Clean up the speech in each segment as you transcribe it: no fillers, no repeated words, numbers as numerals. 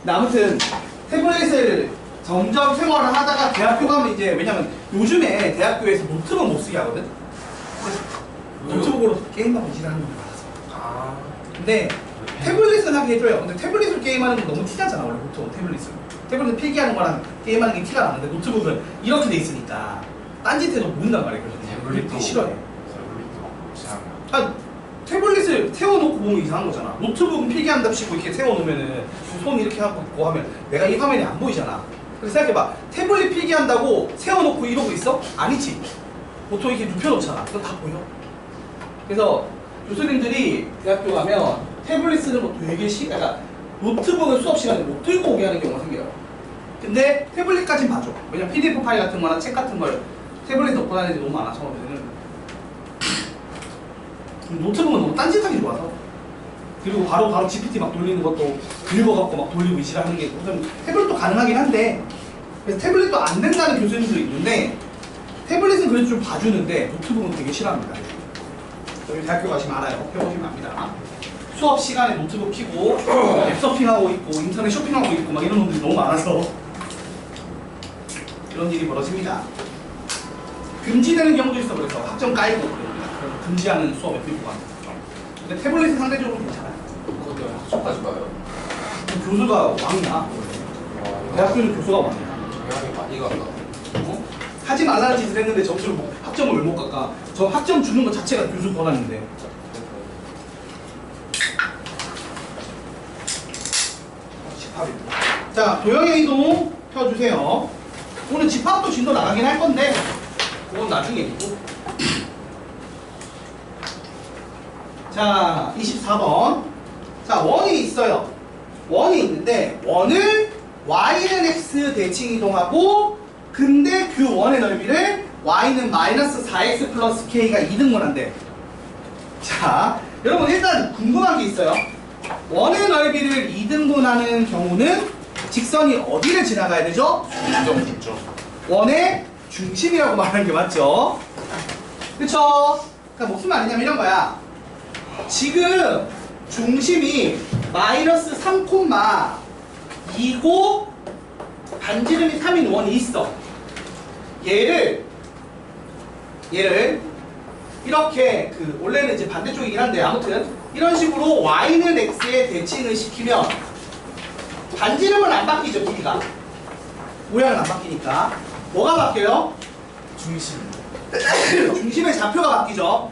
근데 아무튼 태블릿을 점점 생활을 하다가 대학교 가면 이제 왜냐면 요즘에 대학교에서 노트북 못 쓰게 하거든. 노트북으로 게임하고 지나는 분들 많아서. 근데 태블릿은 하게 해줘요. 근데 태블릿으로 게임하는 건 너무 티나잖아 원래 보통 태블릿은. 태블릿 필기하는 거랑 게임하는 게 티가 나는데 노트북은 이렇게 돼 있으니까 딴짓해도 모른단 말이야. 그래서 태블릿 되게 싫어해. 아, 태블릿을 세워놓고 보면 이상한 거잖아. 노트북은 필기한답시고 이렇게 세워놓으면은 손 이렇게 하고 하면 내가 이 화면이 안 보이잖아. 그래서 생각해봐. 태블릿 필기한다고 세워놓고 이러고 있어? 아니지. 보통 이렇게 눕혀놓잖아. 그럼 다 보여. 그래서 교수님들이 대학교 가면 태블릿 쓰는 거 되게 그러니까 노트북을 수업 시간에 못 들고 오게 하는 경우가 생겨요. 근데 태블릿까진 봐줘. 왜냐면 PDF 파일 같은 거나 책 같은 걸 태블릿 넣고 다니는 애들이 너무 많아 처음에는. 노트북은 너무 딴짓하기 좋아서. 그리고 바로 GPT 막 돌리는 것도 긁어갖고 막 돌리고 이시라는 게 우선 태블릿도 가능하긴 한데 그래서 태블릿도 안 된다는 교수님도 있는데 태블릿은 그래도 좀 봐주는데 노트북은 되게 싫어합니다. 여기 대학교 가시면 알아요. 해보시면 압니다. 수업 시간에 노트북 켜고 앱 서핑하고 있고 인터넷 쇼핑하고 있고 막 이런 놈들이 너무 많아서 이런 일이 벌어집니다. 금지되는 경우도 있어. 그래서 학점 까이고 그럽니다. 그래서 금지하는 수업에 들고 가는 거죠. 근데 태블릿은 상대적으로 괜찮아요. 그것도 학점까지 봐요. 교수가 왕이야. 대학교는 교수가 왕이야. 영향이 많이 간다. 하지 말라는 짓을 했는데 점수를 학점을 왜 못 깎아? 저 학점 주는 것 자체가 교수 권한인데. 자, 도형의 이동 펴주세요. 오늘 집합도 진도 나가긴 할 건데 그건 나중에 얘기고. 자, 24번. 자, 원이 있어요. 원이 있는데 원을 y는 x 대칭 이동하고 근데 그 원의 넓이를 y는 마이너스 4x 플러스 k가 2등분한대. 자, 여러분 일단 궁금한 게 있어요. 원의 넓이를 2등분하는 경우는 직선이 어디를 지나가야 되죠? 중점. 원의 중심이라고 말하는 게 맞죠? 그쵸? 그러니까 무슨 말이냐면 이런 거야. 지금 중심이 마이너스 3,2고 반지름이 3인 원이 있어. 얘를 이렇게 원래는 이제 반대쪽이긴 한데 아무튼 이런 식으로 y는 x에 대칭을 시키면 반지름은 안 바뀌죠. 길이가 모양은 안 바뀌니까 뭐가 바뀌어요? 중심. 중심의 좌표가 바뀌죠.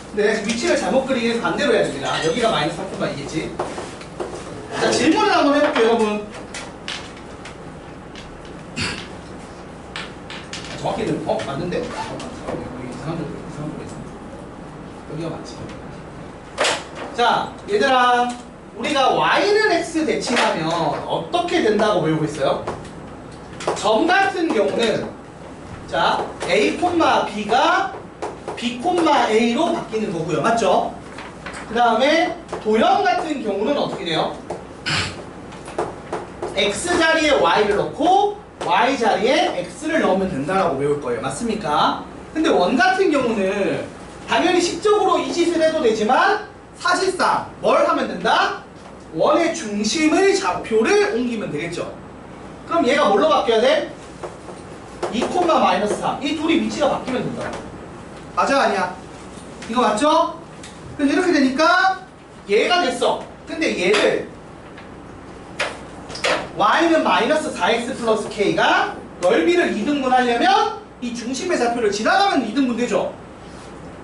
근데 위치를 잘못 그리기 위해서 반대로 해야 됩니다. 여기가 마이너스 3,2겠지. 자, 질문을 한번 해볼게요, 여러분. 정확히는 맞는데? 여기 이상한 거 있어. 여기가 맞지. 자, 얘들아, 우리가 y는 x 대칭하면 어떻게 된다고 외우고 있어요? 점 같은 경우는 자, a, b가 b, a로 바뀌는 거고요. 맞죠? 그 다음에 도형 같은 경우는 어떻게 돼요? x 자리에 y를 넣고 y 자리에 x를 넣으면 된다라고 외울 거예요. 맞습니까? 근데 원 같은 경우는 당연히 식적으로 이 짓을 해도 되지만 사실상 뭘 하면 된다? 원의 중심의 좌표를 옮기면 되겠죠. 그럼 얘가 뭘로 바뀌어야 돼? 2, 마이너스 3. 이 둘이 위치가 바뀌면 된다. 맞아 아니야? 이거 맞죠? 그럼 이렇게 되니까 얘가 됐어. 근데 얘를 y는 마이너스 4x 플러스 k가 넓이를 2등분 하려면 이 중심의 좌표를 지나가면 2등분 되죠.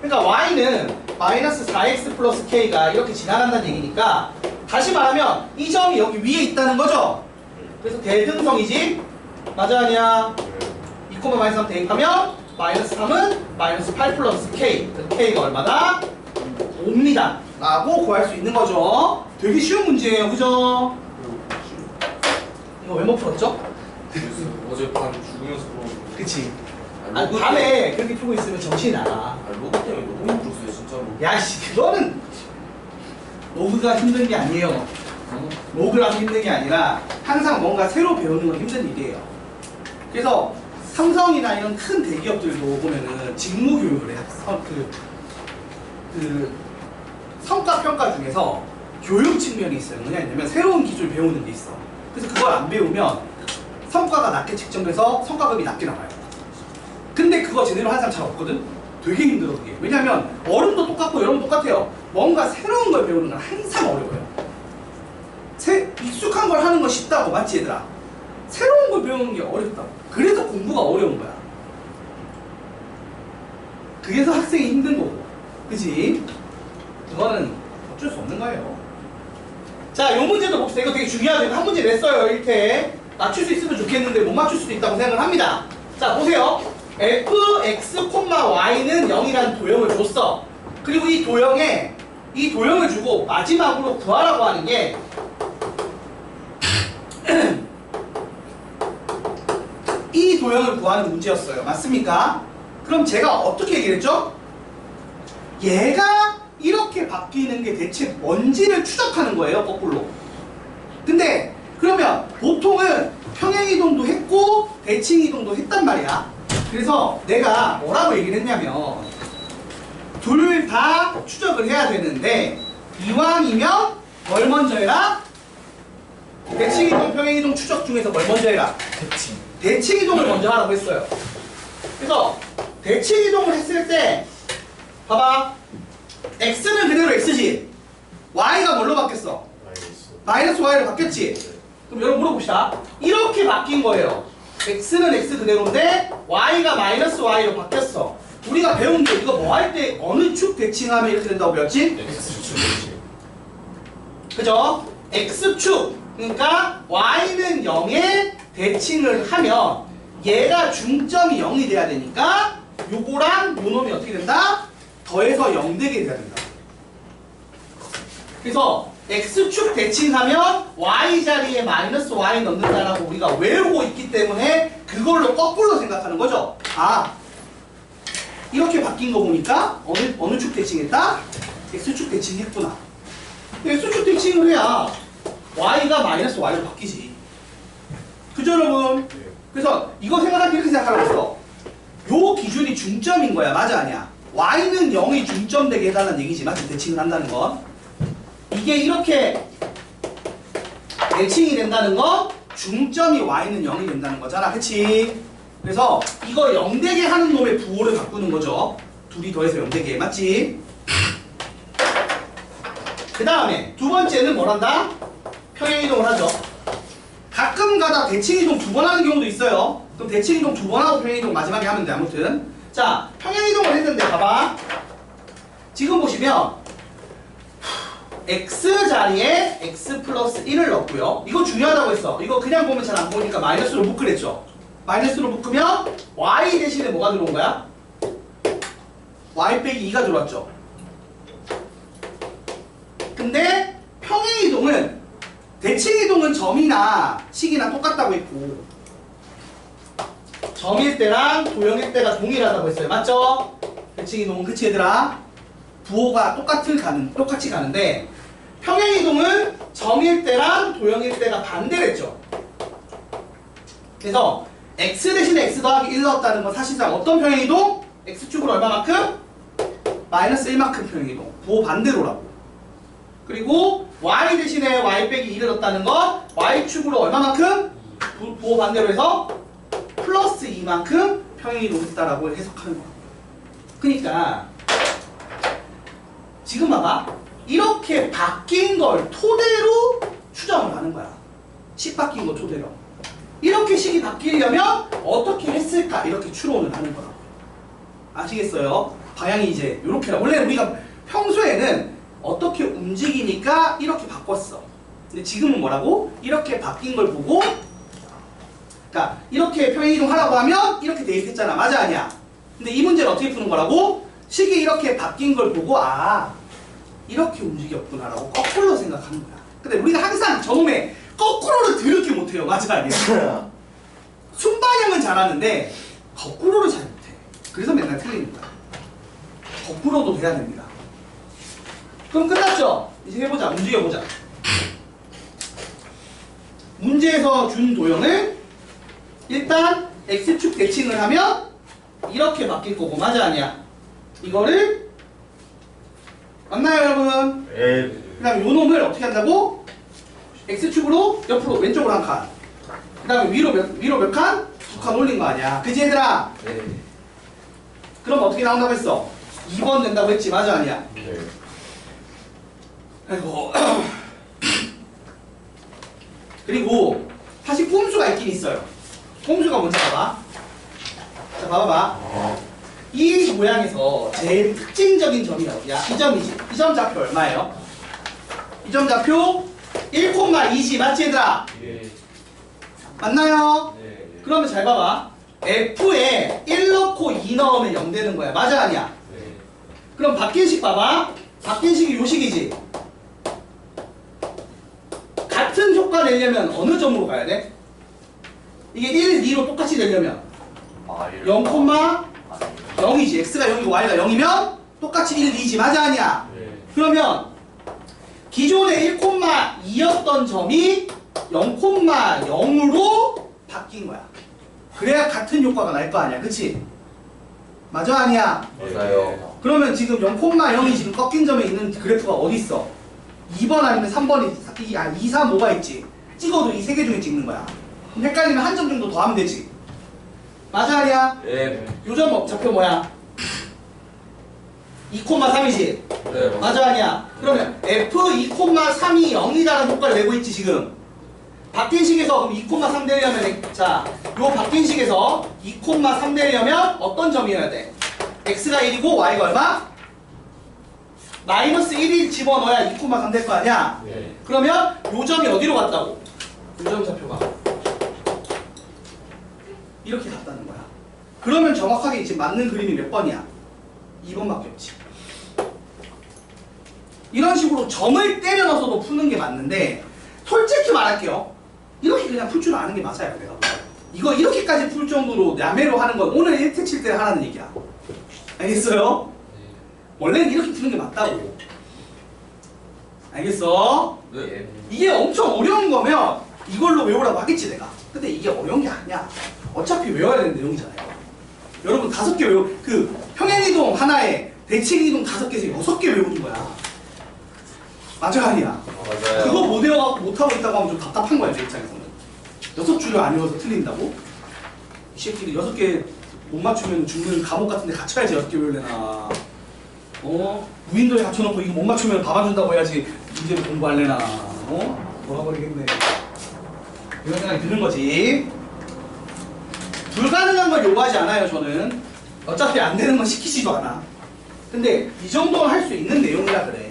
그러니까 y는 마이너스 4x 플러스 k가 이렇게 지나간다는 얘기니까 다시 말하면 이 점이 여기 위에 있다는 거죠. 그래서 대등성이지. 맞아 아니야? 2, 마이너스 3 대입하면 마이너스 3은 마이너스 8 플러스 k. 그래서 k가 얼마다? 5입니다. 라고 구할 수 있는 거죠. 되게 쉬운 문제예요. 그죠? 이거 왜 못 풀었죠? 어젯밤 죽으면서 그러고. 그치? 아니 밤에 그렇게 풀고 있으면 정신이 나가. 로그 때문에 너무 힘들었어요 진짜로. 야씨 그거는 로그가 힘든 게 아니에요. 로그라서 힘든 게 아니라 항상 뭔가 새로 배우는 건 힘든 일이에요. 그래서 삼성이나 이런 큰 대기업들도 보면은 직무 교육을 해요. 성과 평가 중에서 교육 측면이 있어요. 뭐냐면 새로운 기술 배우는 게 있어. 그래서 그걸 안 배우면 성과가 낮게 측정돼서 성과급이 낮게 나와요. 근데 그거 제대로 하는 사람 잘 없거든? 되게 힘들어 그게. 왜냐면 얼음도 똑같고 여러분 똑같아요. 뭔가 새로운 걸 배우는 건 항상 어려워요. 익숙한 걸 하는 건 쉽다고, 맞지 얘들아? 새로운 걸 배우는 게 어렵다고. 그래서 공부가 어려운 거야. 그래서 학생이 힘든 거고, 그치? 그거는 어쩔 수 없는 거예요. 자, 요 문제도 봅시다. 이거 되게 중요하죠. 한 문제 냈어요, 1태. 맞출 수 있으면 좋겠는데 못 맞출 수도 있다고 생각을 합니다. 자, 보세요. fx, y는 0이라는 도형을 줬어. 그리고 이 도형을 주고 마지막으로 구하라고 하는 게 이 도형을 구하는 문제였어요. 맞습니까? 그럼 제가 어떻게 얘기했죠? 얘가 이렇게 바뀌는 게 대체 뭔지를 추적하는 거예요, 거꾸로. 근데 그러면 보통은 평행이동도 했고 대칭이동도 했단 말이야. 그래서 내가 뭐라고 얘기를 했냐면 둘 다 추적을 해야 되는데 이왕이면 뭘 먼저 해라? 대칭이동, 평행이동 추적 중에서 뭘 먼저 해라? 대칭이동을 먼저 하라고 했어요. 그래서 대칭이동을 했을 때 봐봐, x는 그대로 x지, y가 뭘로 바뀌었어? 마이너스 y로 바뀌었지? 그럼 여러분 물어봅시다. 이렇게 바뀐 거예요. x는 x 그대로인데 y가 마이너스 y로 바뀌었어. 우리가 배운 게 이거 뭐 할 때 어느 축 대칭하면 이렇게 된다고 배웠지? X축 대칭. 그죠? x축, 그러니까 y는 0에 대칭을 하면 얘가 중점이 0이 돼야 되니까 요거랑 요 놈이 어떻게 된다? 더해서 0 되게 돼야 된다. 그래서 x축 대칭하면 y 자리에 마이너스 y 넣는다라고 우리가 외우고 있기 때문에 그걸로 거꾸로 생각하는 거죠. 아, 이렇게 바뀐 거 보니까 어느 축 대칭했다? x축 대칭했구나. x축 대칭을 해야 y가 마이너스 y로 바뀌지. 그죠 여러분? 그래서 이거 생각할 때 이렇게 생각하라고 했어. 요 기준이 중점인 거야. 맞아 아니야? y는 0이 중점되게 해달라는 얘기지. 맞지? 대칭을 한다는 건. 이게 이렇게 대칭이 된다는 건 중점이 y는 0이 된다는 거잖아. 그치? 그래서 이거 0 되게 하는 놈의 부호를 바꾸는 거죠. 둘이 더해서 0 되게. 맞지? 그 다음에 두 번째는 뭘 한다? 평행이동을 하죠. 가끔 가다 대칭이동 2번 하는 경우도 있어요. 그럼 대칭이동 2번 하고 평행이동 마지막에 하면 돼. 아무튼 자, 평행이동을 했는데 봐봐. 지금 보시면 x 자리에 x 플러스 1을 넣고요. 이거 중요하다고 했어. 이거 그냥 보면 잘 안 보이니까 마이너스로 묶으랬죠. 마이너스로 묶으면 y 대신에 뭐가 들어온 거야? y 빼기 2가 들어왔죠. 근데 평행이동은 대칭이동은 점이나 식이나 똑같다고 했고 점일 때랑 도형일 때가 동일하다고 했어요. 맞죠? 대칭이동은 그치 얘들아? 부호가 똑같이 가는데 평행이동은 점일 때랑 도형일 때가 반대랬죠. 그래서 x 대신에 x 더하기 1 넣었다는 건 사실상 어떤 평행이동? x축으로 얼마만큼? 마이너스 1만큼 평행이동. 부호 반대로라고. 그리고 y 대신에 y 빼기 2를 넣었다는 건 y축으로 얼마만큼? 부호 반대로 해서 플러스 2만큼 평행이동 했다라고 해석하는 거야. 그러니까 지금 봐봐. 이렇게 바뀐 걸 토대로 추정을 하는 거야. 식 바뀐 거 토대로. 이렇게 식이 바뀌려면 어떻게 했을까? 이렇게 추론을 하는 거라고. 아시겠어요? 방향이 이제 이렇게라. 원래 우리가 평소에는 어떻게 움직이니까 이렇게 바꿨어. 근데 지금은 뭐라고? 이렇게 바뀐 걸 보고, 그러니까 이렇게 평행이동 하라고 하면 이렇게 대입했잖아. 맞아 아니야? 근데 이 문제는 어떻게 푸는 거라고? 식이 이렇게 바뀐 걸 보고 아, 이렇게 움직였구나라고 거꾸로 생각하는 거야. 근데 우리가 항상 저놈의 거꾸로를 더럽게 못해요. 맞아 아니야? 순방향은 잘하는데 거꾸로를 잘 못해. 그래서 맨날 틀리는 거야. 거꾸로도 돼야 됩니다. 그럼 끝났죠? 이제 해보자. 움직여보자. 문제에서 준 도형을 일단 x축 대칭을 하면 이렇게 바뀔 거고. 맞아 아니야? 이거를 맞나요 여러분? 네. 그 다음 요 놈을 어떻게 한다고? X축으로 옆으로 왼쪽으로 한 칸. 그 다음에 위로 몇 칸? 2칸 올린 거 아니야. 그치 얘들아? 네. 그럼 어떻게 나온다고 했어? 2번 된다고 했지. 맞아 아니야? 네. 아이고. 그리고 사실 꼼수가 있긴 있어요. 꼼수가 뭔지 봐봐. 자 봐봐봐. 이 모양에서 제일 특징적인 점이 어디야? 이 점이지. 이 점 좌표 얼마예요? 이 점 좌표 1,2지. 맞지 얘들아? 예. 맞나요? 네. 그러면 잘 봐봐. F에 1 넣고 2 넣으면 0 되는 거야. 맞아 아니야? 네. 그럼 바뀐 식 봐봐. 바뀐 식이 요 식이지. 같은 효과 내려면 어느 점으로 가야 돼? 이게 1, 2로 똑같이 되려면 아, 0, 0이지. x가 0이고 y가 0이면 똑같이 1, 2지. 맞아 아니야? 네. 그러면 기존에 1,2였던 점이 0,0으로 바뀐 거야. 그래야 같은 효과가 날 거 아니야. 그치? 맞아 아니야? 맞아요. 그러면 지금 0,0이 지금 꺾인 점에 있는 그래프가 어디 있어? 2번 아니면 3번이 2, 3, 5가 있지. 찍어도 이 세 개 중에 찍는 거야. 그럼 헷갈리면 한 점 정도 더 하면 되지. 맞아 아니야? 네. 요점 좌표 뭐야? 2,3이지. 네. 맞아 아니야? 그러면 F2,3이 0이라는 효과를 내고 있지 지금. 바뀐 식에서 그럼 2,3 되려면 자, 요 바뀐 식에서 2,3 되려면 어떤 점이어야 돼? x가 1이고 y가 얼마? 마이너스 1을 집어넣어야 2,3 될 거 아니야? 네. 그러면 요 점이 어디로 갔다고? 요 점 좌표가 이렇게 갔다는 거야. 그러면 정확하게 지금 맞는 그림이 몇 번이야? 2번밖에 없지. 이런 식으로 점을 때려 넣어서도 푸는 게 맞는데 솔직히 말할게요. 이렇게 그냥 풀 줄 아는 게 맞아요. 내가 이거 이렇게까지 풀 정도로 야매로 하는 건 오늘 1태 칠 때 하라는 얘기야. 알겠어요? 원래는 이렇게 푸는 게 맞다고. 알겠어? 네. 이게 엄청 어려운 거면 이걸로 외우라고 하겠지 내가. 근데 이게 어려운 게 아니야. 어차피 외워야 되는 내용이잖아요. 여러분 5개 그 평행이동 하나에 대칭이동 5개에서 6개 외우는 거야. 맞아 아니야? 맞아요. 그거 못 외워갖고 못하고 있다고 하면 좀 답답한 거야 내 입장에서는. 6줄을 안 외워서 틀린다고? 이 새끼들 6개 못 맞추면 죽는 감옥 같은 데 갇혀야지 6개 외울래나. 무인도에 갇혀놓고 이거 못 맞추면 밥 안 준다고 해야지 문제를 공부할래나. 돌아버리겠네. 이런 생각이 드는 거지. 불가능한 걸 요구하지 않아요 저는. 어차피 안 되는 건 시키지도 않아. 근데 이 정도는 할 수 있는 내용이라 그래.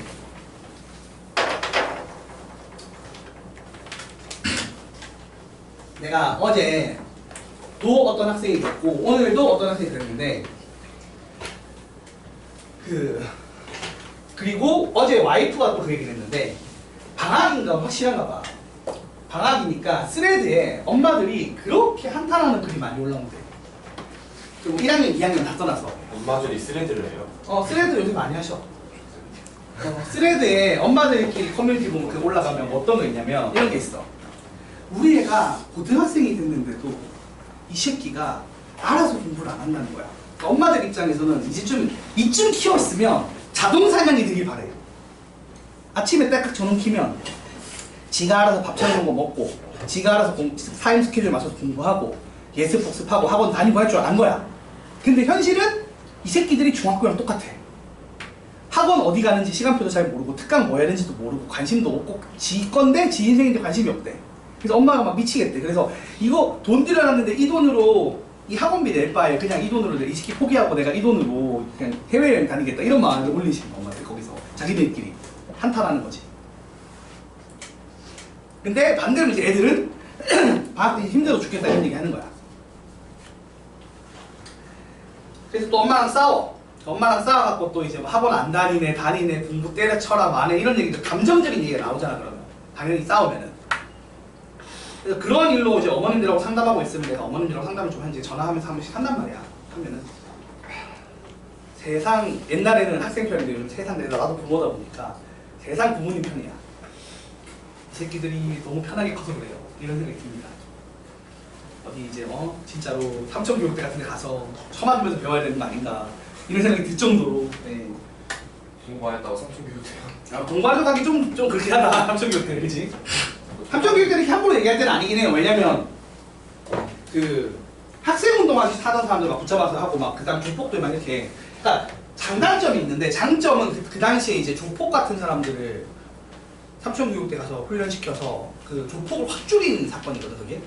내가 어제도 어떤 학생이 그랬고 오늘도 어떤 학생이 그랬는데 그리고 어제 와이프가 또 그 얘기를 했는데 방학인가 확실한가 봐. 방학이니까 스레드에 엄마들이 그렇게 한탄하는 글이 많이 올라온대. 그리고 1학년, 2학년 다 떠나서 엄마들이 쓰레기를 해요. 스레드 요새 많이 하셔. 스레드에 엄마들끼리 커뮤니티 보면 그 올라가면 어떤 거 있냐면 이런 게 있어. 우리 애가 고등학생이 됐는데도 이 새끼가 알아서 공부를 안 한다는 거야. 그러니까 엄마들 입장에서는 이쯤 키웠으면 자동 사냥이 되길 바래. 아침에 딸깍 저녁 키면 지가 알아서 밥 차리는 거 먹고 지가 알아서 타임 스케줄 맞춰서 공부하고 예습 복습하고 학원 다니고 할 줄 아는 거야. 근데 현실은 이 새끼들이 중학교랑 똑같아. 학원 어디 가는지 시간표도 잘 모르고 특강 뭐 해야 되는지도 모르고 관심도 없고 지 건데 지 인생인데 관심이 없대. 그래서 엄마가 막 미치겠대. 그래서 이거 돈 들여놨는데 이 돈으로 이 학원비 낼 바에 그냥 이 돈으로 이 새끼 포기하고 내가 이 돈으로 그냥 해외여행 다니겠다 이런 마음을 올리시는 엄마들 거기서 자기들끼리 한탄하는 거지. 근데 반대로 이제 애들은 방학 때 힘들어 죽겠다 이런 얘기 하는 거야. 그래서 또 엄마랑 싸워. 엄마랑 싸워갖고 또 이제 뭐 학원 안 다니네, 다니네, 공부 때려쳐라, 마네 이런 얘기들 감정적인 얘기가 나오잖아. 그러면 당연히 싸우면은. 그래서 그런 일로 이제 어머님들하고 상담하고 있으면 내가 어머님들하고 상담을 좀 이제 전화하면서 한 번씩 한단 말이야. 하면은 세상 옛날에는 학생 편인데 요즘 세상 내가 나도 부모다 보니까 세상 부모님 편이야. 이 새끼들이 너무 편하게 커서 그래요. 이런 생각이 듭니다. 어디 이제 진짜로 삼천교육대 같은 데 가서 처맞으면서 배워야 되는 거 아닌가 이런 생각이 들 정도로. 네. 공부 안 했다고 삼촌 교육대요. 공부하러 가기 좀 그렇게 하다 삼천교육대 그지? 삼천교육대는 이렇게 함부로 얘기할 때는 아니긴 해요. 왜냐면 그 학생운동하시 하던 사람들 막 붙잡아서 하고 막 그다음 조폭들 막 이렇게 그러니까 장단점이 있는데 장점은 그 당시에 이제 조폭 같은 사람들을 삼천교육대 가서 훈련시켜서 그 조폭을 확 줄인 사건이거든 그게.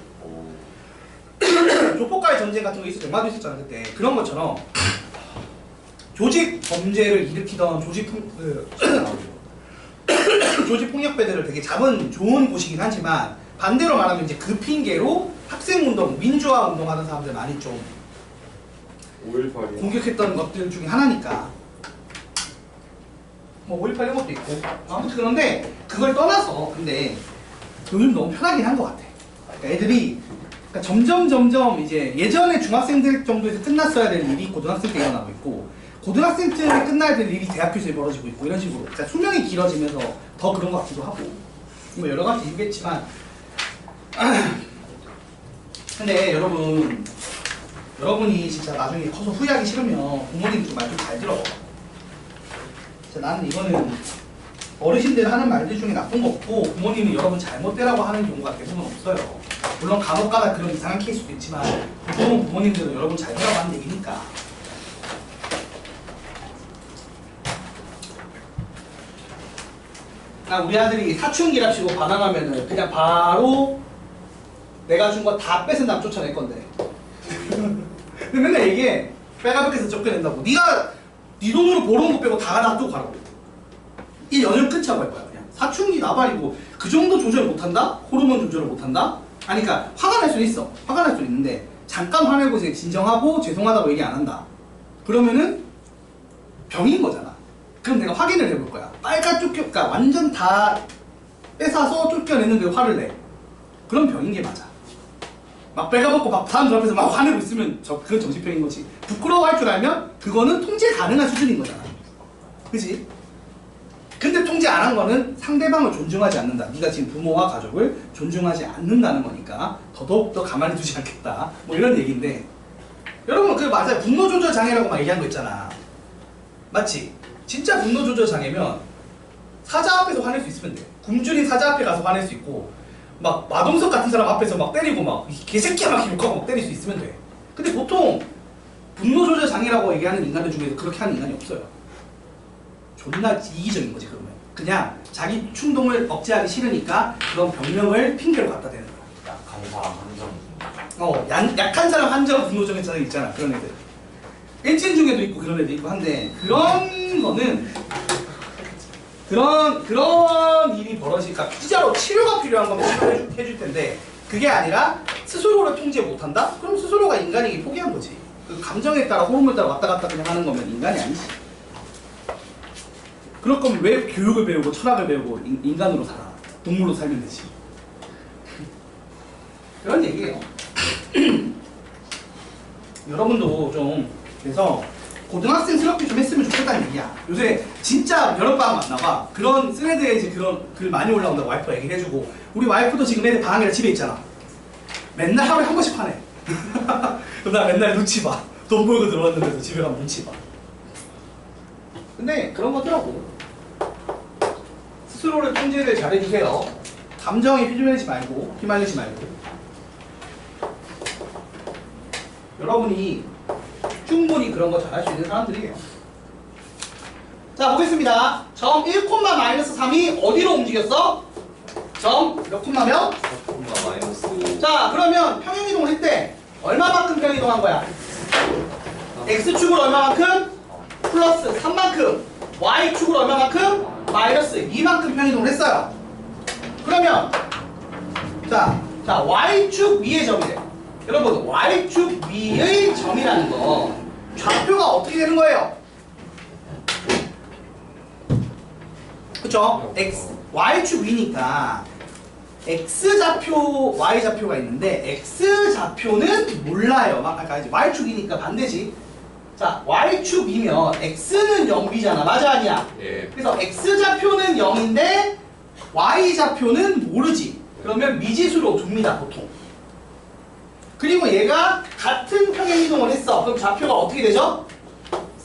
조폭과의 전쟁 같은 거 있을 때 얼마도 있었잖아 그때. 그런 것처럼 조직 범죄를 일으키던 조직 폭력배들을 되게 잡은 좋은 곳이긴 하지만 반대로 말하면 이제 그 핑계로 학생운동, 민주화 운동하는 사람들 많이 좀 5.18이요. 공격했던 것들 중에 하나니까 뭐 5.18 이런 것도 있고 아무튼 그런데 그걸 떠나서 근데 요즘 너무 편하긴 한 것 같아. 그러니까 애들이 그러니까 점점 이제 예전에 중학생들 정도에서 끝났어야 될 일이 고등학생 때 일어나고 있고 고등학생 때 끝나야 될 일이 대학교에서 벌어지고 있고 이런 식으로 그러니까 수명이 길어지면서 더 그런 것 같기도 하고 뭐 여러 가지 이유겠지만 근데 여러분이 진짜 나중에 커서 후회하기 싫으면 부모님 좀 말 좀 잘 들어. 진짜 나는 이거는 어르신들 하는 말들 중에 나쁜 거 없고 부모님이 여러분 잘못되라고 하는 경우가 대부분 없어요. 물론 간혹 가다 그런 이상한 케이스도 있지만 보통은 부모님들은 여러분 잘 되라고 하는 얘기니까. 우리 아들이 사춘기랍시고 반항하면은 그냥 바로 내가 준 거 다 뺏은다고 쫓아낼 건데. 근데 맨날 얘기해. 빼가백해서 쫓겨낸다고. 네가 네 돈으로 벌어온 거 빼고 다 놔두고 가라고. 이 연연 끝이라고 할 거야 그냥. 사춘기 나발이고 그 정도 조절 못한다? 호르몬 조절을 못한다? 아니 그러니까 화가 날 수는 있어. 화가 날 수는 있는데 잠깐 화내고 이제 진정하고 죄송하다고 얘기 안 한다. 그러면은 병인 거잖아. 그럼 내가 확인을 해볼 거야. 그러니까 완전 다 뺏어서 쫓겨냈는데 화를 내. 그럼 병인 게 맞아. 막 빼가먹고 막 사람들 앞에서 막 화내고 있으면 그건 정신병인 거지. 부끄러워할 줄 알면 그거는 통제 가능한 수준인 거잖아. 그지? 근데 통제 안 한 거는 상대방을 존중하지 않는다. 네가 지금 부모와 가족을 존중하지 않는다는 거니까 더더욱 가만히 두지 않겠다. 뭐 이런 얘기인데 여러분 그 맞아요. 분노 조절 장애라고 막 얘기한 거 있잖아. 맞지? 진짜 분노 조절 장애면 사자 앞에서 화낼 수 있으면 돼. 굶주린 사자 앞에 가서 화낼 수 있고 막 마동석 같은 사람 앞에서 막 때리고 막 개새끼야 막 욕하고 막 때릴 수 있으면 돼. 근데 보통 분노 조절 장애라고 얘기하는 인간들 중에서 그렇게 하는 인간이 없어요. 존나 이기적인 거지 그러면. 그냥 자기 충동을 억제하기 싫으니까 그런 병명을 핑계로 갖다 대는 거야. 약한 사람 한정. 약한 사람 한정 분노적인 장애 있잖아. 그런 애들. 일진 중에도 있고 그런 애도 있고 한데 그런 거는 그런 일이 벌어지니까 진짜로 치료가 필요한 거면 치료해줄 텐데 그게 아니라 스스로를 통제 못한다? 그럼 스스로가 인간이기 포기한 거지. 그 감정에 따라 호르몬에 따라 왔다 갔다 그냥 하는 거면 인간이 아니지. 그럴 거면 왜 교육을 배우고 철학을 배우고 인간으로 살아? 동물로 살면 되지. 그런 얘기예요. 여러분도 좀 그래서 고등학생스럽게 좀 했으면 좋겠다는 얘기야. 요새 진짜 여름방학 맞나봐. 그런 스레드에 이제 그런 글 많이 올라온다고 와이프가 얘기를 해주고 우리 와이프도 지금 애들 방학이라 집에 있잖아. 맨날 하루에 한 번씩 화내. 그럼 나 맨날 눈치 봐. 돈 벌고 들어왔는데도 집에 가면 눈치 봐. 근데 그런 거더라고. 스스로를 통제를 잘해주세요. 감정에 휘둘리지 말고 휘말리지 말고. 여러분이 충분히 그런 거 잘할 수 있는 사람들이에요. 자 보겠습니다. 점 1,-3이 어디로 움직였어? 점 몇 콤마면? 4,-5. 자 그러면 평행이동을 했대. 얼마만큼 평행이동한 거야? X축으로 얼마만큼? 플러스 3만큼. Y축으로 얼마만큼? 마이너스 2만큼 평행이동을 했어요. 그러면 자 Y축 위의 점이래. 여러분 Y축 위의 점이라는 거 좌표가 어떻게 되는 거예요? 그쵸? Y축 위니까 X좌표, Y좌표가 있는데 X좌표는 몰라요. 아까 이제 Y축이니까 반대지. 자 Y축 위면 X는 0B잖아. 맞아 아니야? 예. 그래서 X좌표는 0인데 Y좌표는 모르지. 그러면 미지수로 둡니다 보통. 그리고 얘가 같은 평행이동을 했어. 그럼 좌표가 어떻게 되죠?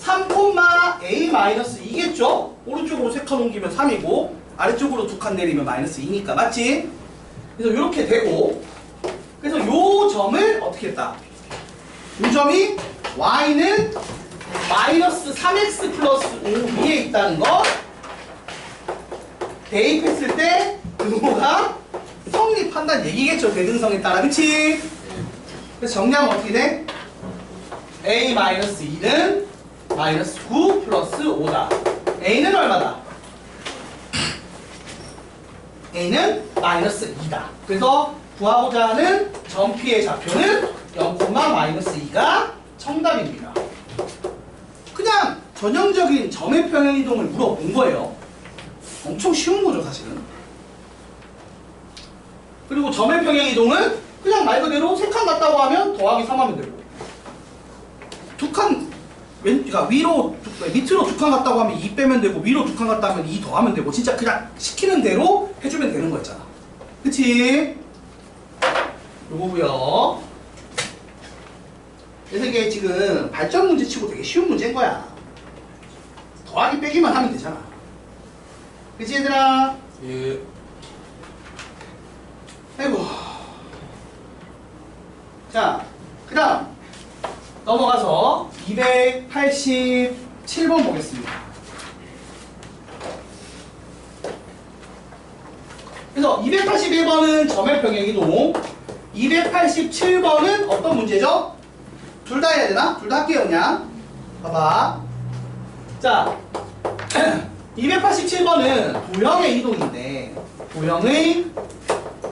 3,A-2겠죠? 오른쪽으로 3칸 옮기면 3이고 아래쪽으로 2칸 내리면 마이너스 2니까 맞지? 그래서 이렇게 되고, 그래서 요 점을 어떻게 했다? 요 점이 y는 마이너스 3x 플러스 5 위에 있다는 거 대입했을 때 그거가 성립한다는 얘기겠죠. 대등성에 따라. 그치? 그래서 정리하면 어떻게 돼? a 마이너스 2는 마이너스 9 플러스 5다. a는 얼마다? a는 마이너스 2다. 그래서 구하고자 하는 점 P의 좌표는 0, 마이너스 2가 정답입니다. 그냥 전형적인 점의 평행이동을 물어본 거예요. 엄청 쉬운 거죠, 사실은. 그리고 점의 평행이동은 그냥 말 그대로 3칸 같다고 하면 더하기 3 하면 되고, 2칸, 그러니까 밑으로 2칸 같다고 하면 2 빼면 되고, 위로 2칸 같다 하면 2 더하면 되고, 진짜 그냥 시키는 대로 해주면 되는 거였잖아. 그치? 요거고요. 그래서 이게 지금 발전 문제 치고 되게 쉬운 문제인 거야. 더하기 빼기만 하면 되잖아. 그치 얘들아? 예. 아이고. 자, 그 다음 넘어가서 287번 보겠습니다. 그래서 281번은 점의 평행이동, 287번은 어떤 문제죠? 둘 다 해야 되나? 둘 다 할게요 그냥. 봐봐. 자, 287번은 도형의 이동인데, 도형의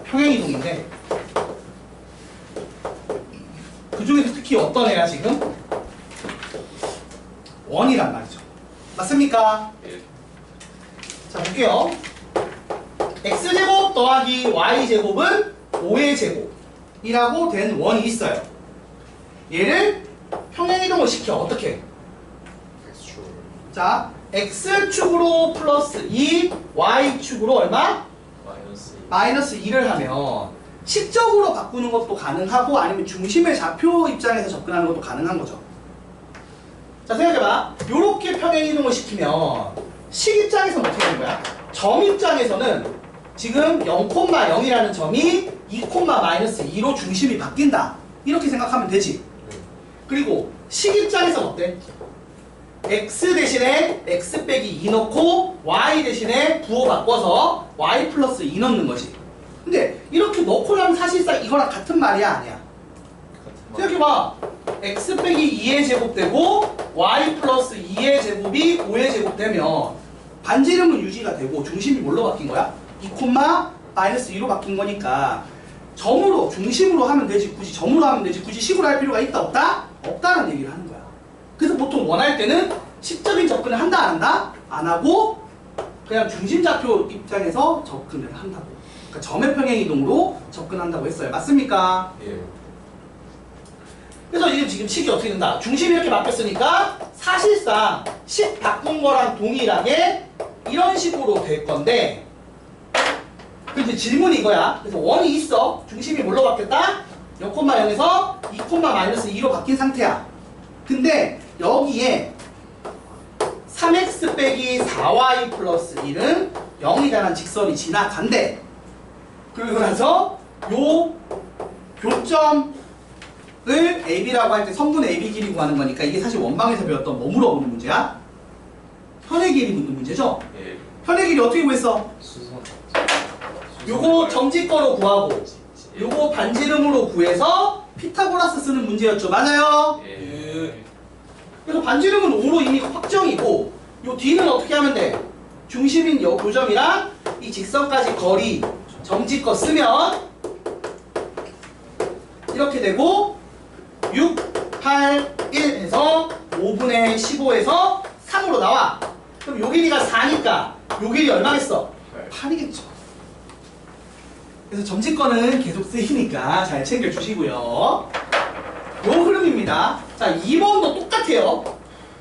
평행이동인데, 그 중에서 특히 어떤 애야 지금? 원이란 말이죠. 맞습니까? 예. 자, 볼게요. x제곱 더하기 y제곱은 5의 제곱이라고 된 원이 있어요. 얘를 평행이동을 시켜. 어떻게? X축. 자, x축으로 플러스 2, y축으로 얼마? 마이너스 2. 마이너스 2를 하면 식적으로 바꾸는 것도 가능하고, 아니면 중심의 좌표 입장에서 접근하는 것도 가능한 거죠. 자, 생각해봐. 요렇게 평행이동을 시키면 식 입장에서는 어떻게 되는 거야? 점 입장에서는 지금 0,0이라는 점이 2, 마이너스 2로 중심이 바뀐다. 이렇게 생각하면 되지. 그리고 식 입장에서는 어때? x 대신에 x 빼기 2 넣고 y 대신에 부호 바꿔서 y 플러스 2 넣는 거지. 근데 이렇게 넣고 나면 사실상 이거랑 같은 말이야, 아니야? 생각해봐. x 빼기 2의 제곱 되고 y 플러스 2의 제곱이 5의 제곱 되면 반지름은 유지가 되고 중심이 뭘로 바뀐 거야? 2, 마이너스 2로 바뀐 거니까 점으로, 중심으로 하면 되지, 굳이 점으로 하면 되지, 굳이 식으로 할 필요가 있다 없다? 없다는 얘기를 하는 거야. 그래서 보통 원할 때는 식적인 접근을 한다 안 한다? 안 하고 그냥 중심좌표 입장에서 접근을 한다고. 그러니까 점의 평행이동으로 접근한다고 했어요. 맞습니까? 예. 그래서 지금 식이 어떻게 된다? 중심이 이렇게 바뀌었으니까 사실상 식 바꾼 거랑 동일하게 이런 식으로 될 건데, 근데 질문이 이거야. 그래서 원이 있어. 중심이 뭘로 바뀌었다? 0,0에서 2, 마이너스 2로 바뀐 상태야. 근데 여기에 3x 빼기 4y 플러스 1은 0이라는 직선이 지나간대. 그러고 나서 요 교점을 AB라고 할 때 성분 AB 길이 구하는 거니까 이게 사실 원방에서 배웠던 뭐 물어보는 문제야? 현의 길이 묻는 문제죠? 예. 현의 길이 어떻게 구했어? 수선. 요거 정직거로 구하고 요거 반지름으로 구해서 피타고라스 쓰는 문제였죠. 맞아요? 예. 그래서 반지름은 5로 이미 확정이고, 요 뒤는 어떻게 하면 돼? 중심인 요 교점이랑 이 직선까지 거리 정직거 쓰면 이렇게 되고 6, 8, 1 해서 5분의 15에서 3으로 나와. 그럼 요 길이가 4니까 요 길이 얼마겠어? 8이겠죠. 그래서 점직거는 계속 쓰이니까 잘 챙겨주시고요. 요 흐름입니다. 자, 2번도 똑같아요.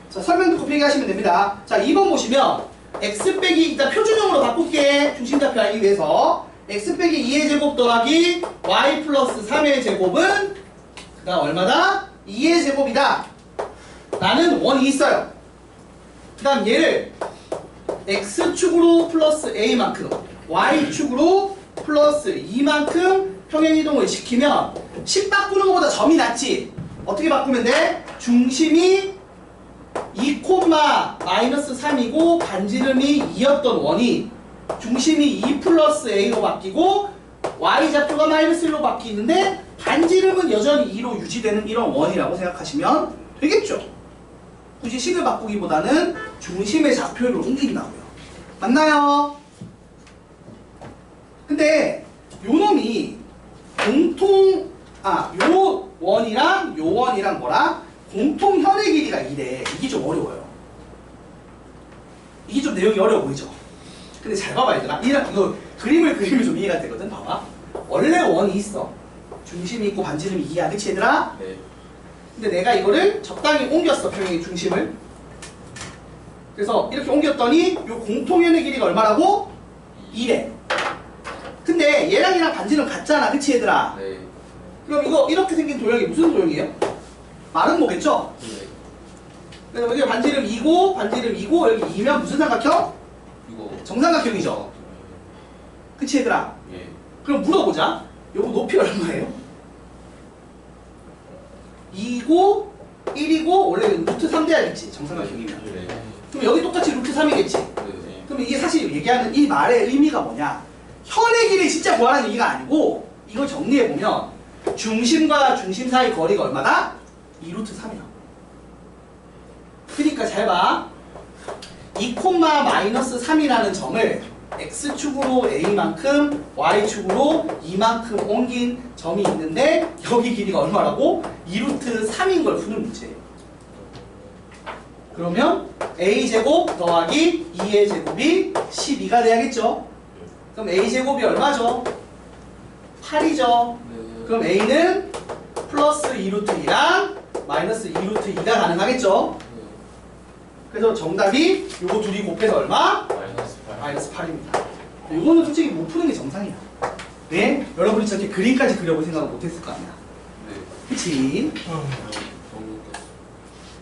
자, 설명 듣고 필기하시면 됩니다. 자, 2번 보시면 x 빼기, 일단 표준형으로 바꿀게. 중심좌표 알기 위해서 x 빼기 2의 제곱 더하기 y 플러스 3의 제곱은 그 다음 얼마다? 2의 제곱이다. 라는 원이 있어요. 그 다음 얘를 x축으로 플러스 a만큼, y축으로 플러스 이만큼 평행이동을 시키면 10 바꾸는 것보다 점이 낫지. 어떻게 바꾸면 돼? 중심이 2, 마이너스 3이고 반지름이 2였던 원이 중심이 2 플러스 a로 바뀌고 y좌표가 마이너스 1로 바뀌는데 반지름은 여전히 2로 유지되는 이런 원이라고 생각하시면 되겠죠. 굳이 식을 바꾸기보다는 중심의 좌표를 옮긴다고요. 맞나요? 근데 요 놈이 요 원이랑 요 원이랑 뭐랑 공통 현의 길이가 2래. 이게 좀 어려워요. 이게 좀 내용이 어려워 보이죠? 근데 잘 봐봐 얘들아. 이거 그림을 그리면 좀 이해가 되거든. 봐봐. 원래 원이 있어. 중심이 있고 반지름이 2야. 그치 얘들아? 네. 근데 내가 이거를 적당히 옮겼어. 평행의 중심을. 그래서 이렇게 옮겼더니 요 공통 현의 길이가 얼마라고? 2래. 근데 얘랑 반지름 같잖아. 그치 얘들아? 네. 그럼 이거 이렇게 생긴 도형이 무슨 도형이에요? 마른 거겠죠? 네. 그래서 여기 반지름 2고 반지름 2고 여기 2면 무슨 삼각형? 이거. 정삼각형이죠. 그치 얘들아? 예. 그럼 물어보자. 요거 높이 얼마예요? 2고 1이고 원래 루트 3 돼야겠지. 정삼각형이면. 네. 그럼 여기 똑같이 루트 3이겠지. 네. 그럼 이게 사실 얘기하는 이 말의 의미가 뭐냐? 현의 길이 진짜 구하라는 얘기가 아니고 이걸 정리해보면 중심과 중심 사이 거리가 얼마다? 2루트 3이야. 그러니까 잘 봐. 2, 마이너스 3이라는 점을 x축으로 a만큼 y축으로 2만큼 옮긴 점이 있는데 여기 길이가 얼마라고? 2루트 3인 걸 푸는 문제예요. 그러면 a제곱 더하기 2의 제곱이 12가 돼야겠죠? 그럼 a제곱이 얼마죠? 8이죠? 네. 그럼 a는 플러스 2루트 2랑 마이너스 2루트 2가 가능하겠죠? 그래서 정답이 요거 둘이 곱해서 얼마? 마이너스 8. 마이너스 8입니다. 요거는 솔직히 못 푸는 게 정상이야. 왜? 여러분이 저렇게 그림까지 그려볼 생각을 못했을 거 아니야. 네. 그치? 너무 웃겼어.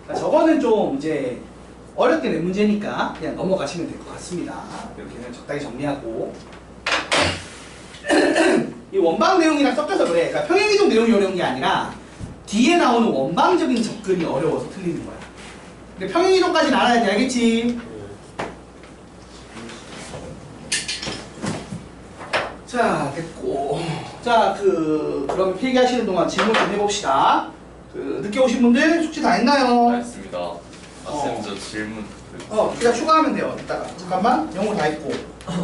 그러니까 저거는 좀 이제 어렵게 낸 문제니까 그냥 넘어가시면 될 것 같습니다. 이렇게 그냥 적당히 정리하고. 이 원방 내용이랑 섞여서 그래. 그러니까 평행이동 내용이 어려운 게 아니라 뒤에 나오는 원방적인 접근이 어려워서 틀리는 거야. 근데 평행이동까지는 알아야 돼. 알겠지? 자, 됐고. 자, 그럼 필기하시는 동안 질문 좀 해봅시다. 늦게 오신 분들 숙제 다 했나요? 알겠습니다. 쌤, 저 질문. 그냥 추가하면 돼요. 이따가. 잠깐만. 영어 다 했고.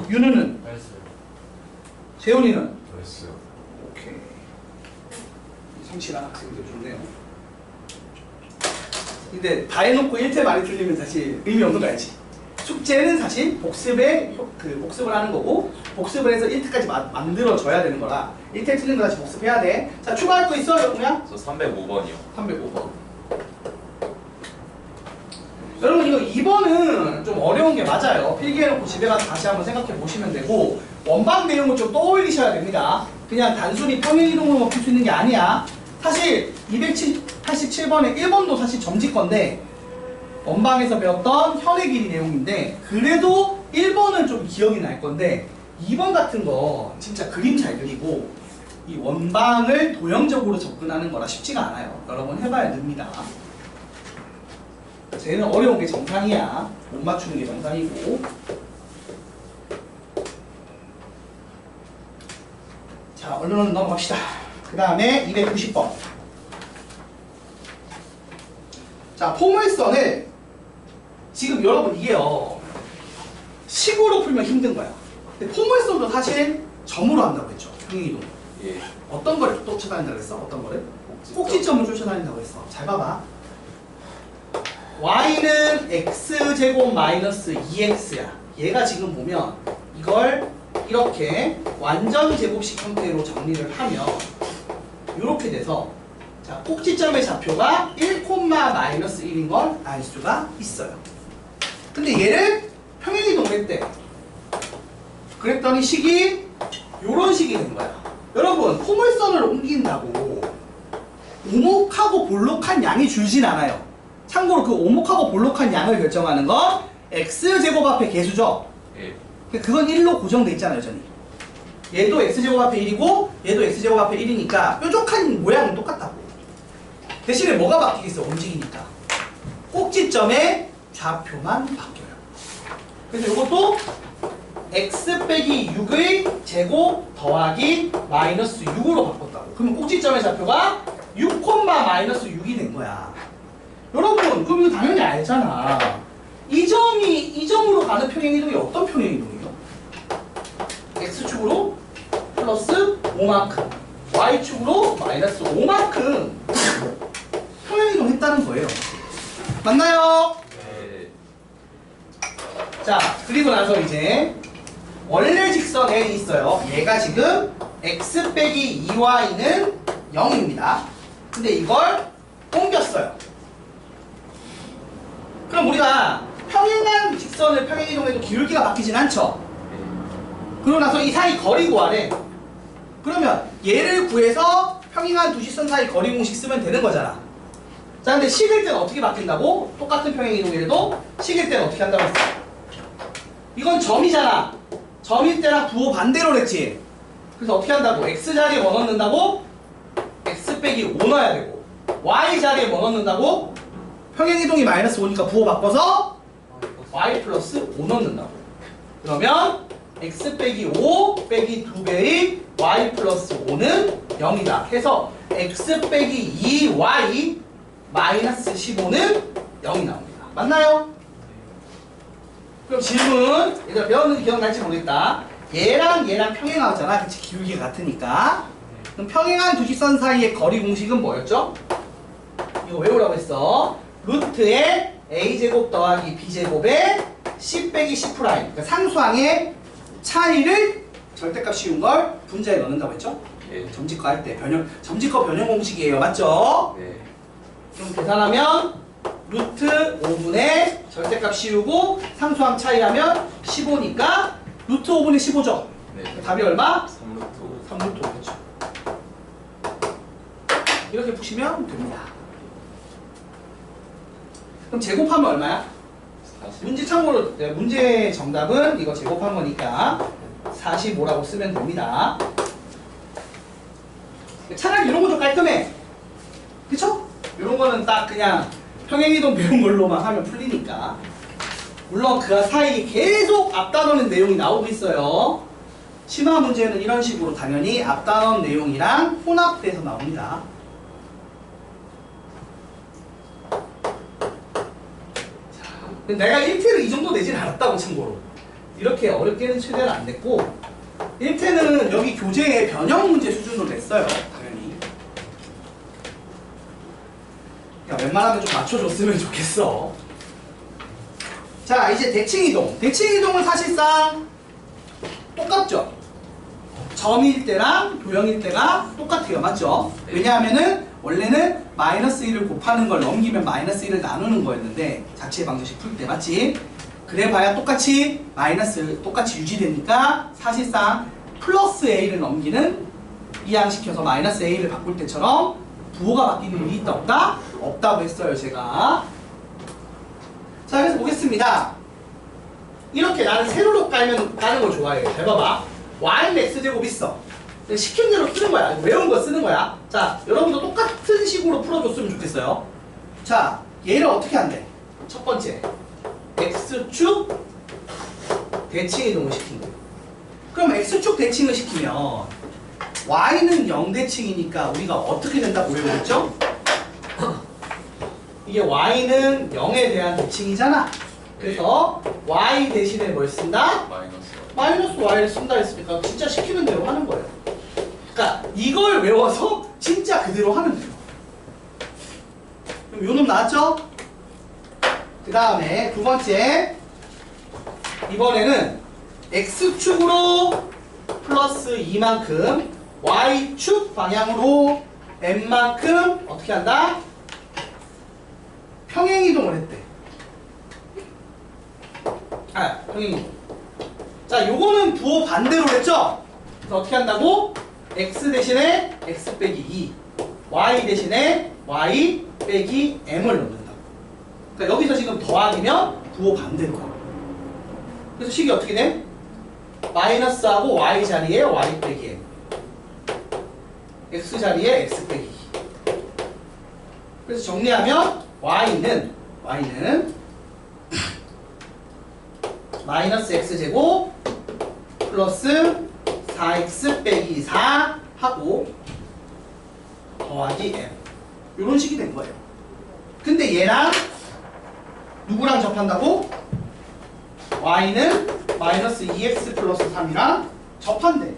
윤우는? 알았어요. 재훈이는? 알았어요. 오케이. 성실한 학생들 좋네요. 근데 다 해놓고 1태 많이 틀리면 사실 의미 없는 거 알지? 숙제는 사실 복습을 하는 거고 복습을 해서 1태까지 만들어줘야 되는 거라 1태 틀린 거 다시 복습해야 돼. 자, 추가할 거 있어, 영우야? 저 305번이요. 305번. 여러분 이거 2번은 좀 어려운 게 맞아요. 필기해놓고 집에 가서 다시 한번 생각해 보시면 되고 원방 내용을 좀 떠올리셔야 됩니다. 그냥 단순히 평행이동으로만 풀 수 있는 게 아니야. 사실 287번에 1번도 사실 점집건데 원방에서 배웠던 현의 길이 내용인데 그래도 1번은 좀 기억이 날 건데 2번 같은 거 진짜 그림 잘 그리고 이 원방을 도형적으로 접근하는 거라 쉽지가 않아요. 여러 번 해봐야 됩니다. 쟤는 어려운 게 정상이야. 못 맞추는 게 정상이고. 자, 얼른 넘어갑시다. 그 다음에 290번. 자, 포물선을 지금 여러분 이게요. 식으로 풀면 힘든 거야. 근데 포물선도 사실 점으로 한다고 했죠. 평행이동. 예. 어떤 거를 또 쫓아다닌다고 했어? 어떤 거를? 꼭지점을 쫓아다닌다고 했어. 잘 봐봐. y는 x제곱 마이너스 2x야. 얘가 지금 보면 이걸 이렇게 완전 제곱식 형태로 정리를 하면 이렇게 돼서 자, 꼭지점의 좌표가 1, 마이너스 1인 걸 알 수가 있어요. 근데 얘를 평행이동을 했대. 그랬더니 식이 요런 식이 된 거야. 여러분, 포물선을 옮긴다고 오목하고 볼록한 양이 줄진 않아요. 참고로 그 오목하고 볼록한 양을 결정하는 건 x제곱 앞에 개수죠. 예. 그건 1로 고정돼 있잖아요, 여전히. 얘도 x제곱 앞에 1이고 얘도 x제곱 앞에 1이니까 뾰족한 모양은 똑같다고. 대신에 뭐가 바뀌겠어? 움직이니까. 꼭지점의 좌표만 바뀌어요. 그래서 이것도 x 빼기 6의 제곱 더하기 마이너스 6으로 바꿨다고. 그러면 꼭지점의 좌표가 6, 마이너스 6이 된 거야. 여러분, 그럼 이거 당연히 알잖아. 이 점으로 가는 평행이동이 어떤 평행이동이에요? x축으로 플러스 5만큼, y축으로 마이너스 5만큼 평행이동 했다는 거예요. 맞나요? 네. 자, 그리고 나서 이제 원래 직선 L이 있어요. 얘가 지금 x 빼기 2y는 0입니다. 근데 이걸 옮겼어요. 그럼 우리가 평행한 직선을 평행이동해도 기울기가 바뀌진 않죠? 그러고 나서 이 사이 거리 구하래. 그러면 얘를 구해서 평행한 두 직선 사이 거리 공식 쓰면 되는 거잖아. 자, 근데 식일 때는 어떻게 바뀐다고? 똑같은 평행이동이라도 식일 때는 어떻게 한다고 했어? 이건 점이잖아. 점일 때랑 부호 반대로 했지. 그래서 어떻게 한다고? x 자리에 뭐 넣는다고? x 빼기 5 넣어야 되고, y 자리에 뭐 넣는다고? 평행이동이 마이너스 5니까 부호 바꿔서 y 플러스 5 넣는다고. 그러면 x 빼기 5 빼기 2배의 y 플러스 5는 0이다. 해서 x 빼기 2y 마이너스 15는 0이 나옵니다. 맞나요? 그럼 질문, 얘들아 배웠는지 기억날지 모르겠다. 얘랑 평행하잖아. 그치? 기울기가 같으니까. 그럼 평행한 두 직선 사이의 거리 공식은 뭐였죠? 이거 외우라고 했어. 루트의 a제곱 더하기 b제곱에 c 빼기 c 프라임. 그러니까 상수항의 차이를 절대값 씌운 걸 분자에 넣는다고 했죠? 네. 점집거 할 때 점집거 변형 공식이에요. 맞죠? 네. 그럼 계산하면 루트 5분의 절대값 씌우고 상수항 차이하면 15니까 루트 5분의 15죠? 네. 답이 얼마? 3루트 3루트 5겠죠. 이렇게 푸시면 됩니다. 그럼 제곱하면 얼마야? 40. 문제 참고로 문제 정답은 이거 제곱한 거니까 45라고 쓰면 됩니다. 차라리 이런 거 좀 깔끔해. 그쵸? 이런 거는 딱 그냥 평행이동 배운 걸로만 하면 풀리니까. 물론 그 사이에 계속 앞단원의 내용이 나오고 있어요. 심화 문제는 이런 식으로 당연히 앞단원 내용이랑 혼합돼서 나옵니다. 근데 내가 1태를 이 정도 내진 않았다고 참고로. 이렇게 어렵게는 최대한 안 냈고 1태는 여기 교재에 변형 문제 수준으로 냈어요. 당연히. 그러니까 웬만하면 좀 맞춰줬으면 좋겠어. 자, 이제 대칭이동. 대칭이동은 사실상 똑같죠? 점일 때랑 도형일 때가 똑같아요. 맞죠? 왜냐하면은 원래는 마이너스 1을 곱하는 걸 넘기면 마이너스 1을 나누는 거였는데 자취의 방정식 풀 때 맞지? 그래봐야 똑같이 똑같이 유지되니까 사실상 플러스 a를 넘기는 이항시켜서 마이너스 a를 바꿀 때처럼 부호가 바뀌는 일이 있다 없다? 없다고 했어요 제가. 자, 그래서 보겠습니다. 이렇게 나는 세로로 까는 걸 좋아해요. 잘 봐봐. y는 x제곱 있어. 시킨 대로 쓰는 거야. 외운 거 쓰는 거야. 자, 여러분도 똑같은 식으로 풀어줬으면 좋겠어요. 자, 얘를 어떻게 한대? 첫 번째, x축 대칭이동을 시킨 거예요. 그럼 x축 대칭을 시키면 y는 0대칭이니까 우리가 어떻게 된다고 외우겠죠? 이게 y는 0에 대한 대칭이잖아. 그래서 y 대신에 뭘 쓴다? 마이너스 y를 쓴다 했으니까 진짜 시키는 대로 하는 거예요. 그러니까 이걸 외워서 진짜 그대로 하면 돼요. 그럼 요놈 나왔죠? 그 다음에 두 번째, 이번에는 x축으로 플러스 2만큼 y축 방향으로 n만큼 어떻게 한다? 평행이동을 했대. 평행이동. 자, 요거는 부호 반대로 했죠? 그래서 어떻게 한다고? x 대신에 x 빼기 2, y 대신에 y 빼기 m을 넣는다고. 그러니까 여기서 지금 더하기면 부호 반대로 가요. 그래서 식이 어떻게 돼? 마이너스하고 y 자리에 y 빼기 m, x 자리에 x 빼기 2. 그래서 정리하면 y는 마이너스 x제곱 플러스 4x 빼기 4 하고 더하기 m, 이런 식이 된 거예요. 근데 얘랑 누구랑 접한다고? y는 마이너스 2x 플러스 3이랑 접한대.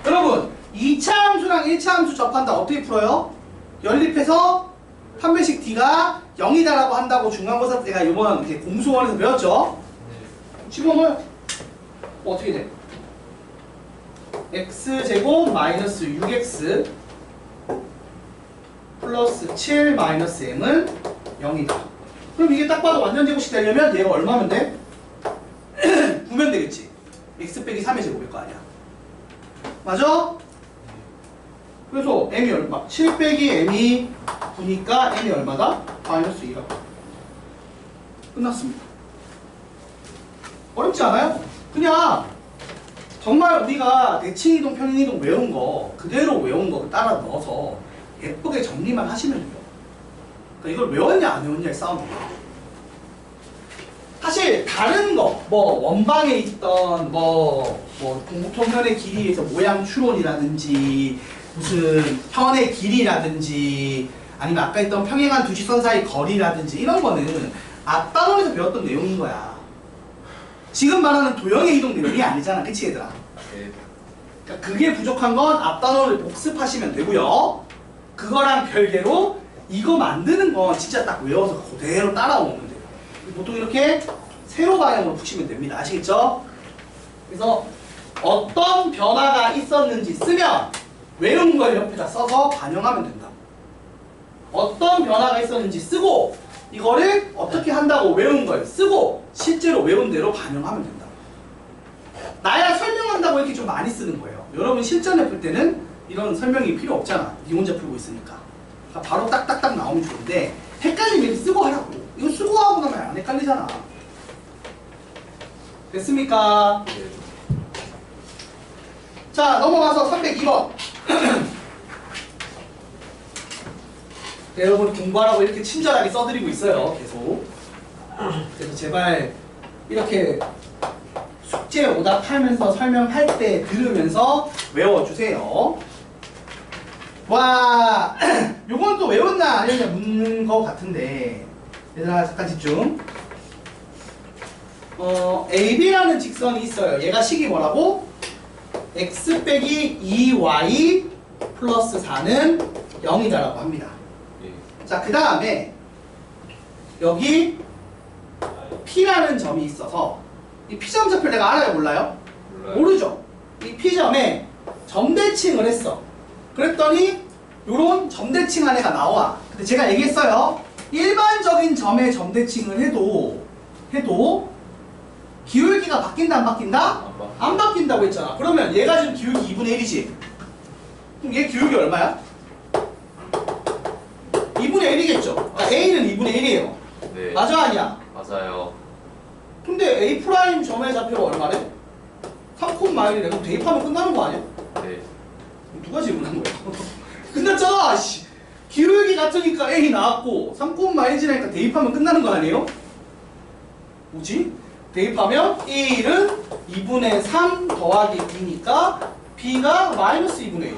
여러분 2차 함수랑 1차 함수 접한다 어떻게 풀어요? 연립해서 판별식 d가 0이다라고 한다고 중간고사 때가 이번 이렇게 공수원에서 배웠죠? 시범을 어떻게 돼? x제곱 마이너스 6x 플러스 7 마이너스 m은 0이다. 그럼 이게 딱 봐도 완전제곱식 되려면 얘가 얼마면 돼? 9면 되겠지. x 빼기 3의 제곱일 거 아니야. 맞아? 그래서 m이 얼마? 7 빼기 m이 9니까 m이 얼마다? 마이너스 2라고. 끝났습니다. 어렵지 않아요? 그냥 정말 우리가 대칭이동 편인이동 외운 거 그대로 외운 거 따라 넣어서 예쁘게 정리만 하시면 돼요. 그러니까 이걸 외웠냐 안 외웠냐의 싸움이에요. 사실 다른 거, 뭐 원방에 있던 뭐 공통편의 길이에서 모양 추론이라든지 무슨 편의 길이라든지 아니면 아까 했던 평행한 두 직선 사이 거리라든지 이런 거는 앞단원에서 배웠던 내용인 거야. 지금 말하는 도형의 이동 내용이 아니잖아, 그치 얘들아? 네. 그러니까 그게 부족한 건 앞단원을 복습하시면 되고요. 그거랑 별개로 이거 만드는 건 진짜 딱 외워서 그대로 따라오면 돼요. 보통 이렇게 세로 방향으로 푸시면 됩니다. 아시겠죠? 그래서 어떤 변화가 있었는지 쓰면 외운 걸 옆에다 써서 반영하면 된다. 어떤 변화가 있었는지 쓰고 이거를 어떻게 한다고 외운 걸 쓰고 실제로 외운 대로 반영하면 된다. 나야 설명한다고 이렇게 좀 많이 쓰는 거예요. 여러분 실전에 풀 때는 이런 설명이 필요 없잖아. 니 혼자 풀고 있으니까. 그러니까 바로 딱딱딱 나오면 좋은데 헷갈리면 이렇게 쓰고 하라고. 이거 쓰고 하고 나면 안 헷갈리잖아. 됐습니까? 네. 자, 넘어가서 302번. 네, 여러분 공부하라고 이렇게 친절하게 써드리고 있어요. 계속. 그래서 제발 이렇게 숙제 오답하면서 설명할 때 들으면서 외워주세요. 와, 요건 또 외웠나 안 외웠냐 묻는 거 같은데 얘들아 잠깐 집중. AB라는 직선이 있어요. 얘가 식이 뭐라고? x 빼기 2y 플러스 4는 0이다라고 합니다. 네. 자, 그 다음에 여기 P라는 점이 있어서 이 P점 좌표 내가 알아요? 몰라요? 몰라요. 모르죠? 이 P점에 점대칭을 했어. 그랬더니 요런 점대칭 한 애가 나와. 근데 제가 얘기했어요. 일반적인 점에 점대칭을 해도 기울기가 바뀐다 안 바뀐다? 안 바뀐다고 했잖아. 그러면 얘가 지금 기울기 2분의 1이지? 그럼 얘 기울기 얼마야? 2분의 1이겠죠? 그러니까 A는 2분의 1이에요. 네. 맞아 아니야? 맞아요. 근데 A 프라임 점의 좌표가 얼마래? 3,1이래. 그럼 대입하면 끝나는 거 아니야? 네. 누가 질문한 거야? 끝났잖아. 씨. 기울기 같으니까 A 나왔고 3,1이니까 대입하면 끝나는 거 아니에요? 뭐지? 대입하면 1은 2분의 3 더하기 B니까 B가 마이너스 2분의 1.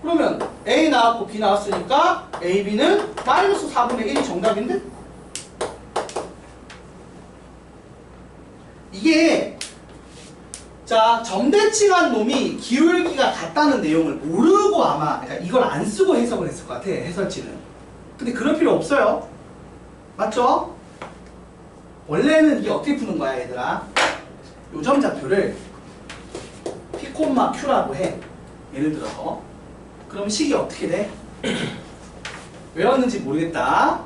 그러면 A 나왔고 B 나왔으니까 A, B는 마이너스 4분의 1이 정답인데? 이게 자 점대칭한 놈이 기울기가 같다는 내용을 모르고 아마 그러니까 이걸 안 쓰고 해석을 했을 것 같아. 해설지는. 근데 그럴 필요 없어요. 맞죠? 원래는 이게 어떻게 푸는 거야 얘들아? 요점 좌표를 P, Q라고 해. 예를 들어서 그럼 식이 어떻게 돼? 외웠는지 모르겠다.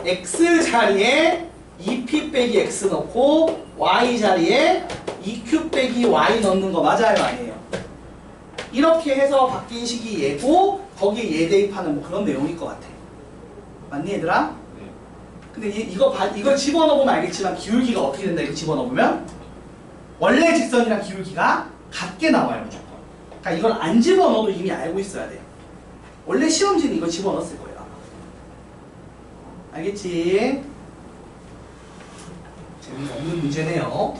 X 자리에 2P 빼기 X 넣고 Y 자리에 2Q 빼기 Y 넣는 거 맞아요 아니에요? 이렇게 해서 바뀐 식이 얘고 거기에 얘 대입하는 뭐 그런 내용일 것 같아. 맞니 얘들아? 근데 이거 집어넣으면 알겠지만 기울기가 어떻게 된다 이거 집어넣으면 원래 직선이랑 기울기가 같게 나와요 무조건. 그러니까 이걸 안 집어넣어도 이미 알고 있어야 돼요. 원래 시험지는 이거 집어넣었을 거예요 아마. 알겠지? 재미없는 문제네요.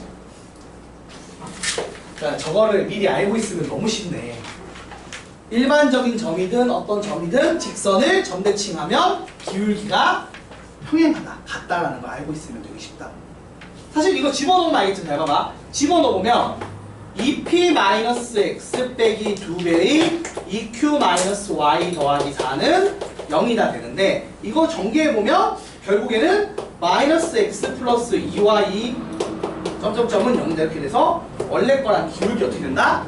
자, 저거를 미리 알고 있으면 너무 쉽네. 일반적인 점이든 어떤 점이든 직선을 점대칭하면 기울기가 평행하다, 같다라는 걸 알고 있으면 되게 쉽다. 사실 이거 집어넣으면 알겠지? 잘 봐봐. 집어넣으면 2p-x 빼기 2배의 2q-y 더하기 4는 0이다 되는데 이거 전개해보면 결국에는 마이너스 x 플러스 2y 점점점은 0이다 이렇게 돼서 원래 거랑 기울기 어떻게 된다?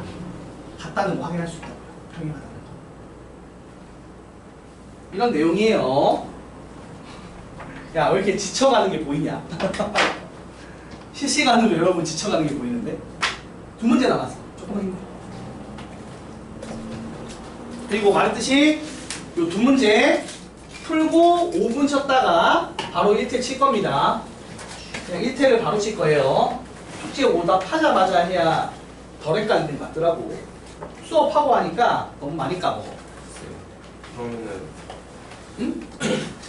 같다는 거 확인할 수 있다고요. 평행하다는 거. 이런 내용이에요. 야, 왜 이렇게 지쳐가는 게 보이냐? 실시간으로 여러분 지쳐가는 게 보이는데? 두 문제 남았어. 조금만 힘내. 그리고 말했듯이 요 두 문제 풀고 5분 쉬었다가 바로 1태 칠 겁니다. 그냥 1태를 바로 칠 거예요. 숙제 오답하자마자 해야 덜 헷갈리는 것 같더라고. 수업하고 하니까 너무 많이 까먹어. 그러면은 응?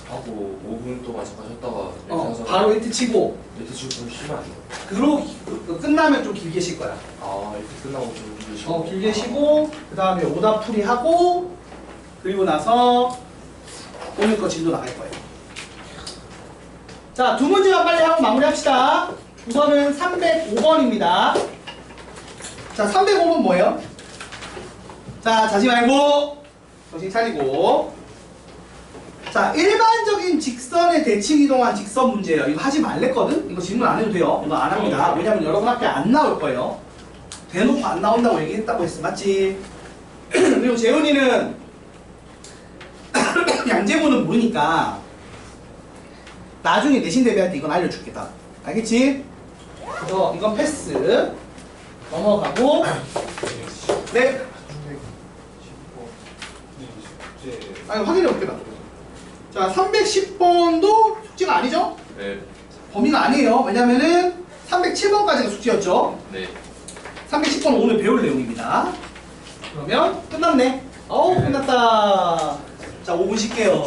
하고 5분 동안 잠깐 쉬었다가 바로 1태 치고 이렇게 좀 쉬면 안 돼요? 그리고 끝나면 좀 길게 쉴 거야. 아 이렇게 끝나고 좀 쉬고 길게 쉬고 그 다음에 오답풀이 하고 그리고 나서 오늘 거 진도 나갈 거예요. 자, 두 문제만 빨리 하고 마무리합시다. 우선은 305번입니다. 자, 305번 뭐예요? 자, 자지 말고 정신 차리고. 자, 일반적인 직선의 대칭 이동한 직선 문제예요. 이거 하지 말랬거든? 이거 질문 안 해도 돼요. 이거 안 합니다. 왜냐면 여러분 앞에 안 나올 거예요. 대놓고 안 나온다고 얘기했다고 했어. 맞지? 그리고 재훈이는 양재구는 모르니까 나중에 내신 대비할 때 이건 알려줄겠다. 알겠지? 그래서 이건 패스. 넘어가고. 네. 아니, 확인해 볼게요. 자, 310번도 숙제가 아니죠? 네. 범위가 아니에요. 왜냐면은 307번까지가 숙제였죠. 네. 310번은 오늘 배울 내용입니다. 그러면 끝났네. 어우, 끝났다. 자, 5분 쉴게요.